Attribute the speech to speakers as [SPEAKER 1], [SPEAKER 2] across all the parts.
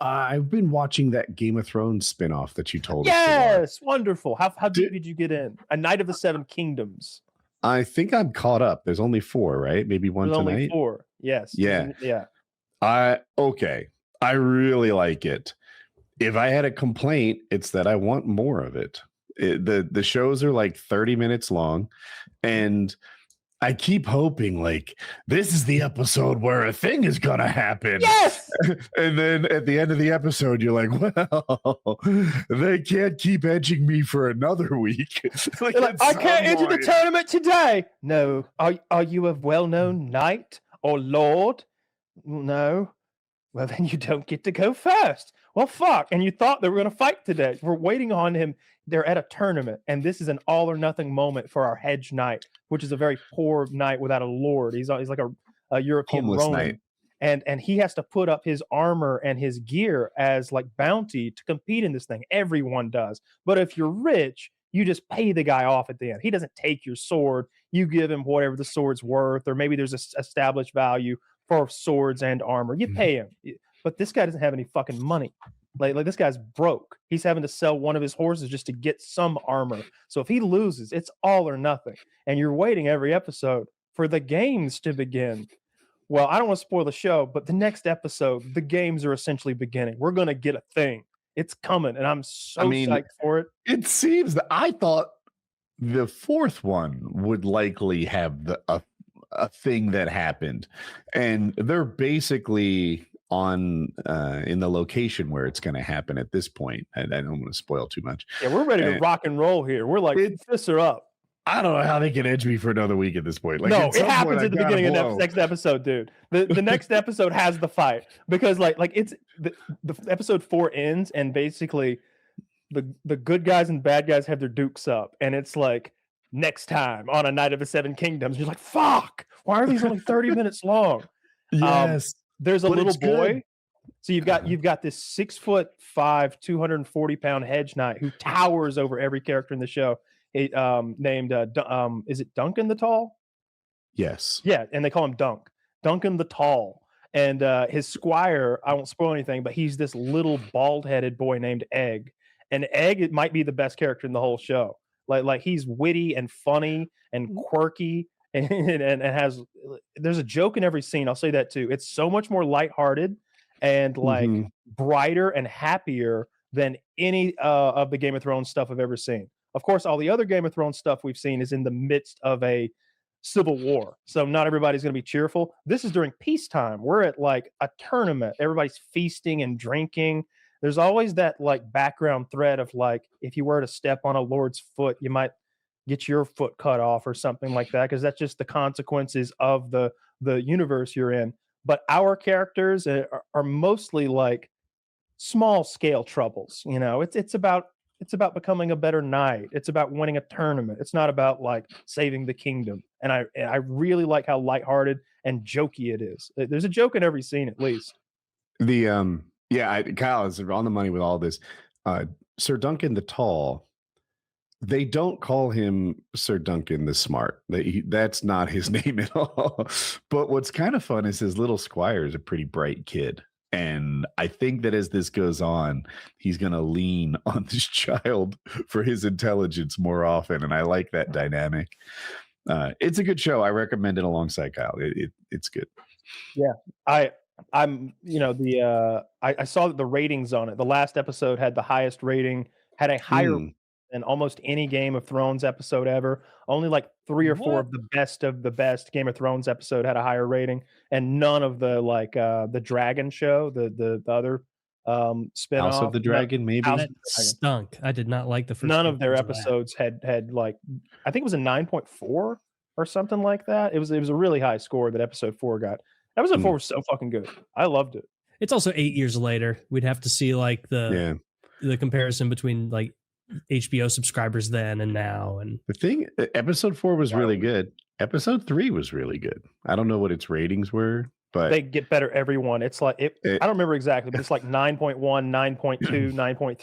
[SPEAKER 1] I've been watching that Game of Thrones spinoff that you told us.
[SPEAKER 2] Yes, wonderful. How deep did you get in? A Knight of the Seven Kingdoms.
[SPEAKER 1] I think I'm caught up. There's only 4, right? Maybe one
[SPEAKER 2] There's
[SPEAKER 1] tonight.
[SPEAKER 2] Only 4. Yes.
[SPEAKER 1] Yeah.
[SPEAKER 2] Yeah.
[SPEAKER 1] Okay. I really like it. If I had a complaint, it's that I want more of it. The shows are like 30 minutes long, and I keep hoping like this is the episode where a thing is gonna happen.
[SPEAKER 2] Yes.
[SPEAKER 1] And then at the end of the episode, you're like, well, they can't keep edging me for another week.
[SPEAKER 2] like, I can't enter the tournament today. No. Are you a well-known knight or lord? No. Well, then you don't get to go first. Well, fuck. And you thought they were going to fight today. We're waiting on him. They're at a tournament, and this is an all or nothing moment for our hedge knight, which is a very poor knight without a lord. He's like a European
[SPEAKER 1] homeless
[SPEAKER 2] Roman.
[SPEAKER 1] knight.
[SPEAKER 2] And he has to put up his armor and his gear as like bounty to compete in this thing. Everyone does. But if you're rich, you just pay the guy off at the end. He doesn't take your sword. You give him whatever the sword's worth, or maybe there's a established value for swords and armor. You pay him. But this guy doesn't have any fucking money. Like this guy's broke. He's having to sell one of his horses just to get some armor. So if he loses, it's all or nothing. And you're waiting every episode for the games to begin. Well, I don't want to spoil the show, but the next episode, the games are essentially beginning. We're going to get a thing. It's coming, and I'm so psyched for it.
[SPEAKER 1] It seems that I thought the 4th one would likely have a thing that happened, and they're basically on in the location where it's going to happen at this point. And I don't want to spoil too much.
[SPEAKER 2] Yeah, we're ready to rock and roll here. We're like, fists are up.
[SPEAKER 1] I don't know how they can edge me for another week at this point. Like,
[SPEAKER 2] no, it happens at the beginning of the next episode, dude. The next episode has the fight, because like it's the episode 4 ends, and basically the good guys and bad guys have their dukes up, and it's like next time on A Knight of the Seven Kingdoms. You're like, fuck, why are these only 30 minutes long?
[SPEAKER 1] Yes.
[SPEAKER 2] There's a little boy. So you've got this 6'5", 240-pound hedge knight who towers over every character in the show. Named is it Duncan the Tall?
[SPEAKER 1] Yes.
[SPEAKER 2] Yeah, and they call him Duncan the Tall. And his squire, I won't spoil anything, but he's this little bald-headed boy named Egg. And Egg, it might be the best character in the whole show. Like he's witty and funny and quirky, and has, there's a joke in every scene. I'll say that too. It's so much more lighthearted and like brighter and happier than any of the Game of Thrones stuff I've ever seen. Of course, all the other Game of Thrones stuff we've seen is in the midst of a civil war. So not everybody's going to be cheerful. This is during peacetime. We're at like a tournament. Everybody's feasting and drinking. There's always that like background thread of like, if you were to step on a lord's foot, you might get your foot cut off or something like that, because that's just the consequences of the universe you're in. But our characters are mostly like small scale troubles. You know, it's about becoming a better knight. It's about winning a tournament. It's not about like saving the kingdom. And I really like how lighthearted and jokey it is. There's a joke in every scene, at least.
[SPEAKER 1] Kyle is on the money with all this. Sir Duncan the Tall, they don't call him Sir Duncan the Smart. That's not his name at all. But what's kind of fun is his little squire is a pretty bright kid. And I think that as this goes on, he's going to lean on this child for his intelligence more often. And I like that dynamic. It's a good show. I recommend it alongside Kyle. It's good.
[SPEAKER 2] Yeah. I saw that the ratings on it, the last episode had the highest rating, had a higher than almost any Game of Thrones episode ever. Only like 3 or 4 of the best Game of Thrones episode had a higher rating, and none of the the Dragon show, the other spin-off,
[SPEAKER 1] House of the Dragon, maybe
[SPEAKER 3] that stunk. I did not like the first.
[SPEAKER 2] None of their episodes had like, I think it was a 9.4 or something like that. It was a really high score that episode 4 got. Episode 4 was so fucking good. I loved it.
[SPEAKER 3] It's also 8 years later. We'd have to see like the comparison between like HBO subscribers then and now. And
[SPEAKER 1] the thing, episode 4 was really good. Episode 3 was really good. I don't know what its ratings were, but
[SPEAKER 2] they get better every one. It's like I don't remember exactly, but it's like 9.1, 9.2, 9.3,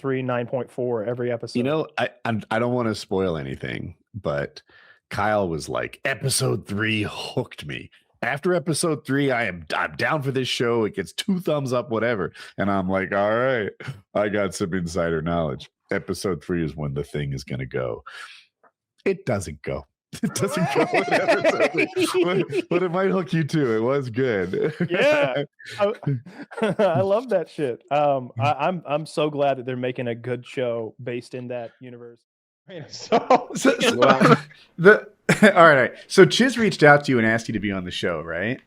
[SPEAKER 2] 9.4 every episode.
[SPEAKER 1] You know, I don't want to spoil anything, but Kyle was like, episode 3 hooked me. after episode 3, I'm down for this show. It gets 2 thumbs up, whatever. And I'm like, all right, I got some insider knowledge. Episode 3 is when the thing is going to go. It doesn't go. It doesn't go with episode 3, but it might hook you too. It was good.
[SPEAKER 2] Yeah, I love that shit. I'm so glad that they're making a good show based in that universe.
[SPEAKER 4] All right. So Chiz reached out to you and asked you to be on the show, right?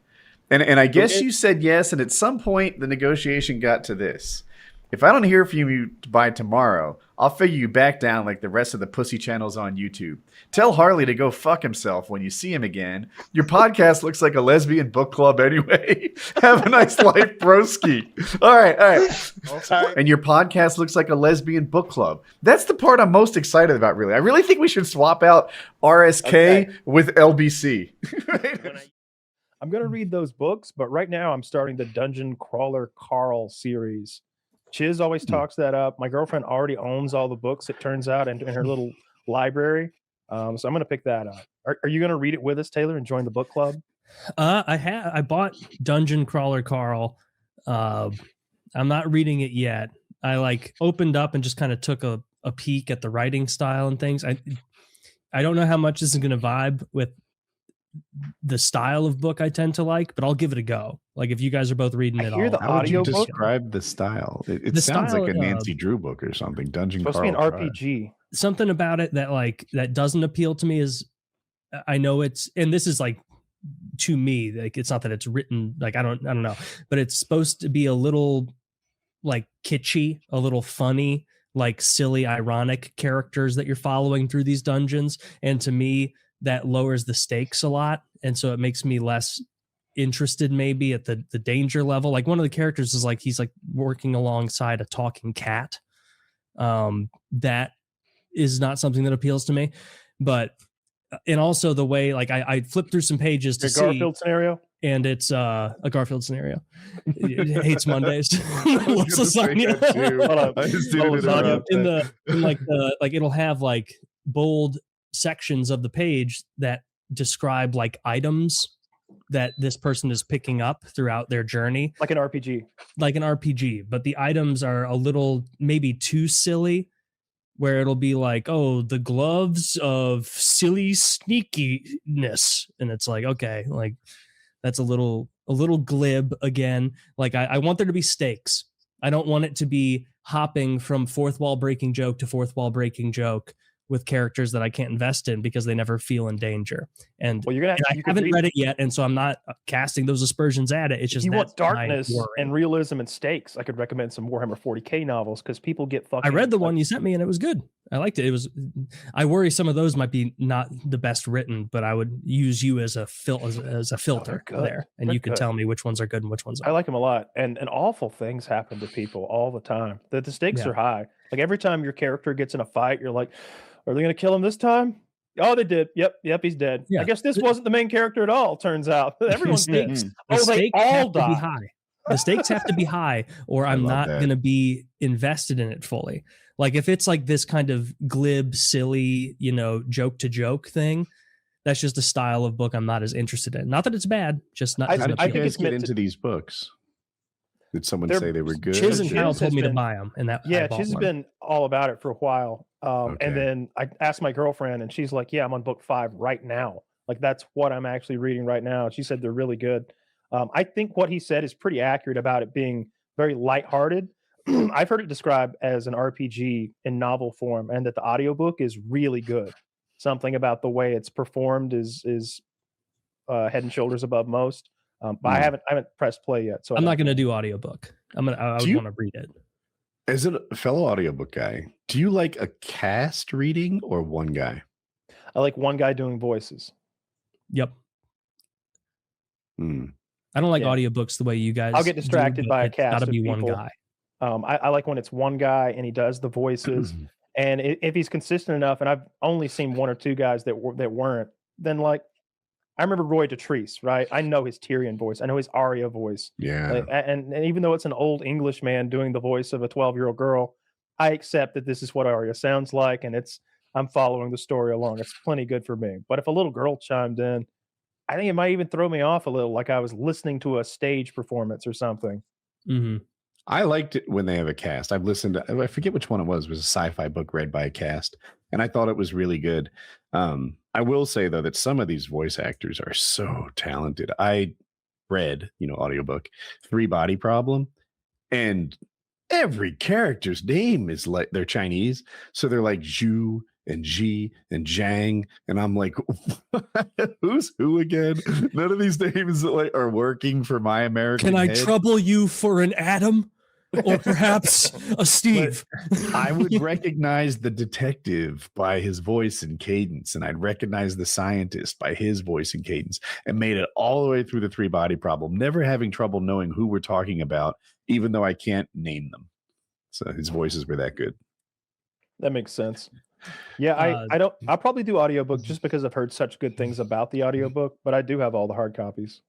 [SPEAKER 4] And I guess you said yes. And at some point, the negotiation got to this: if I don't hear from you by tomorrow, I'll figure you back down like the rest of the pussy channels on YouTube. Tell Harley to go fuck himself when you see him again. Your podcast looks like a lesbian book club anyway. Have a nice life, broski. All right. And your podcast looks like a lesbian book club. That's the part I'm most excited about, really. I really think we should swap out RSK with LBC.
[SPEAKER 2] I'm going to read those books, but right now I'm starting the Dungeon Crawler Carl series. Chiz always talks that up. My girlfriend already owns all the books, it turns out, in her little library. So I'm going to pick that up. Are you going to read it with us, Taylor, and join the book club?
[SPEAKER 3] I bought Dungeon Crawler Carl. I'm not reading it yet. I opened up and just kind of took a peek at the writing style and things. I don't know how much this is going to vibe with the style of book I tend to like, but I'll give it a go. Like if you guys are both reading it,
[SPEAKER 2] hear the
[SPEAKER 1] how would you
[SPEAKER 2] audiobook?
[SPEAKER 1] describe the style? It
[SPEAKER 3] The
[SPEAKER 1] sounds
[SPEAKER 3] style,
[SPEAKER 1] like a Nancy Drew book or something. Dungeon
[SPEAKER 2] Supposed to be an
[SPEAKER 1] Carl
[SPEAKER 2] RPG.
[SPEAKER 3] Something about it that doesn't appeal to me is, I know it's, and this is to me, it's not that it's written I don't know, but it's supposed to be a little kitschy, a little funny, silly, ironic characters that you're following through these dungeons. And to me, that lowers the stakes a lot. And so it makes me less interested maybe at the danger level. Like one of the characters is he's working alongside a talking cat. That is not something that appeals to me. But, and also the way, I flipped through some pages to see.
[SPEAKER 2] Garfield scenario?
[SPEAKER 3] And it's a Garfield scenario. It hates Mondays. Loves lasagna. It'll have bold sections of the page that describe items that this person is picking up throughout their journey.
[SPEAKER 2] Like an RPG.
[SPEAKER 3] But the items are a little maybe too silly, where it'll be the gloves of silly sneakiness. And it's okay, that's a little glib again. I want there to be stakes. I don't want it to be hopping from fourth wall breaking joke to fourth wall breaking joke with characters that I can't invest in because they never feel in danger. And, I haven't read it yet, and so I'm not casting those aspersions at it. It's just
[SPEAKER 2] you want darkness and realism and stakes. I could recommend some Warhammer 40K novels because people get fucking.
[SPEAKER 3] I read the one you sent me and it was good. I liked it. I worry some of those might be not the best written, but I would use you as a filter there, and you could tell me which ones are good and which ones aren't.
[SPEAKER 2] I like them a lot, and awful things happen to people all the time. The stakes are high. Every time your character gets in a fight, you're like, are they going to kill him this time? Oh, they did. Yep, he's dead. Yeah. I guess this wasn't the main character at all, turns out. Everyone's dead. They all die.
[SPEAKER 3] The stakes have to be high, or I'm not going to be invested in it fully. If it's this kind of glib, silly, joke to joke thing, that's just a style of book I'm not as interested in. Not that it's bad, just not.
[SPEAKER 1] How did you guys get into these books? Did someone say they were good?
[SPEAKER 3] Chiz and Kyle told me to buy them, and
[SPEAKER 2] Chiz has been all about it for a while. And then I asked my girlfriend, and she's like, "Yeah, I'm on book 5 right now. That's what I'm actually reading right now." She said they're really good. I think what he said is pretty accurate about it being very lighthearted. I've heard it described as an RPG in novel form, and that the audiobook is really good. Something about the way it's performed is head and shoulders above most. But I haven't pressed play yet, so
[SPEAKER 3] I'm not going to do audiobook. I want to read it.
[SPEAKER 1] As a fellow audiobook guy, do you like a cast reading or one guy?
[SPEAKER 2] I like one guy doing voices.
[SPEAKER 3] Yep. I don't like audiobooks the way you guys.
[SPEAKER 2] I'll get distracted by a cast.
[SPEAKER 3] Got to be
[SPEAKER 2] people.
[SPEAKER 3] One guy.
[SPEAKER 2] I like when it's one guy and he does the voices, and if he's consistent enough. And I've only seen one or two guys that weren't. Then I remember Roy Dotrice, right? I know his Tyrion voice. I know his Arya voice.
[SPEAKER 1] Yeah.
[SPEAKER 2] And even though it's an old English man doing the voice of a 12-year-old girl, I accept that this is what Arya sounds like, and I'm following the story along. It's plenty good for me. But if a little girl chimed in, I think it might even throw me off a little, like I was listening to a stage performance or something.
[SPEAKER 3] Mm-hmm.
[SPEAKER 1] I liked it when they have a cast. I've listened to, I forget which one it was a sci-fi book read by a cast, and I thought it was really good. I will say though that some of these voice actors are so talented. I read, audiobook 3 Body Problem, and every character's name is like they're Chinese, so they're like Zhu and Ji and Zhang, and I'm like, who's who again? None of these names are working for my American.
[SPEAKER 3] Can I
[SPEAKER 1] head.
[SPEAKER 3] trouble you for an Adam? Or perhaps a Steve.
[SPEAKER 1] I would recognize the detective by his voice and cadence, and I'd recognize the scientist by his voice and cadence, and made it all the way through the 3 Body Problem, never having trouble knowing who we're talking about, even though I can't name them. So his voices were that good.
[SPEAKER 2] That makes sense. Yeah, I'll probably do audiobook just because I've heard such good things about the audiobook, but I do have all the hard copies.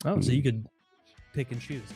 [SPEAKER 3] Oh, so you could pick and choose.